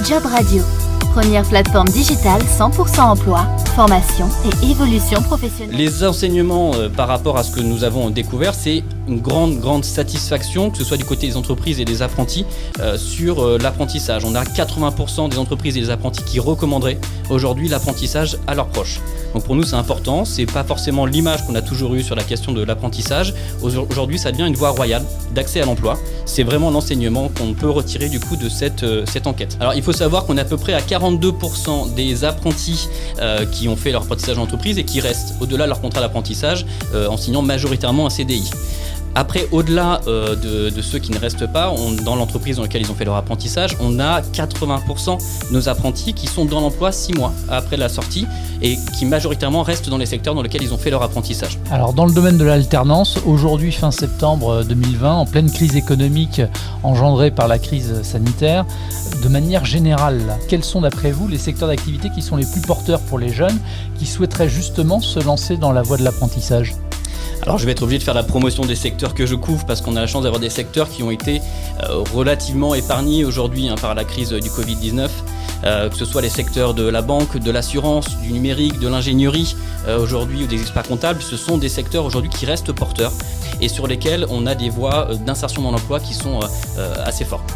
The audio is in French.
Job Radio, première plateforme digitale 100% emploi, formation et évolution professionnelle. Les enseignements par rapport à ce que nous avons découvert, c'est une grande satisfaction, que ce soit du côté des entreprises et des apprentis, sur l'apprentissage. On a 80% des entreprises et des apprentis qui recommanderaient aujourd'hui l'apprentissage à leurs proches. Donc pour nous c'est important, c'est pas forcément l'image qu'on a toujours eue sur la question de l'apprentissage. Aujourd'hui ça devient une voie royale d'accès à l'emploi. C'est vraiment l'enseignement qu'on peut retirer du coup de cette enquête. Alors il faut savoir qu'on est à peu près à 42% des apprentis qui ont fait leur apprentissage en entreprise et qui restent au-delà de leur contrat d'apprentissage en signant majoritairement un CDI. Après, au-delà de ceux qui ne restent pas, dans l'entreprise dans laquelle ils ont fait leur apprentissage, on a 80% de nos apprentis qui sont dans l'emploi 6 mois après la sortie et qui majoritairement restent dans les secteurs dans lesquels ils ont fait leur apprentissage. Alors dans le domaine de l'alternance, aujourd'hui fin septembre 2020, en pleine crise économique engendrée par la crise sanitaire, de manière générale, quels sont d'après vous les secteurs d'activité qui sont les plus porteurs pour les jeunes qui souhaiteraient justement se lancer dans la voie de l'apprentissage ? Alors je vais être obligé de faire la promotion des secteurs que je couvre parce qu'on a la chance d'avoir des secteurs qui ont été relativement épargnés aujourd'hui par la crise du Covid-19, que ce soit les secteurs de la banque, de l'assurance, du numérique, de l'ingénierie aujourd'hui ou des experts comptables. Ce sont des secteurs aujourd'hui qui restent porteurs et sur lesquels on a des voies d'insertion dans l'emploi qui sont assez fortes.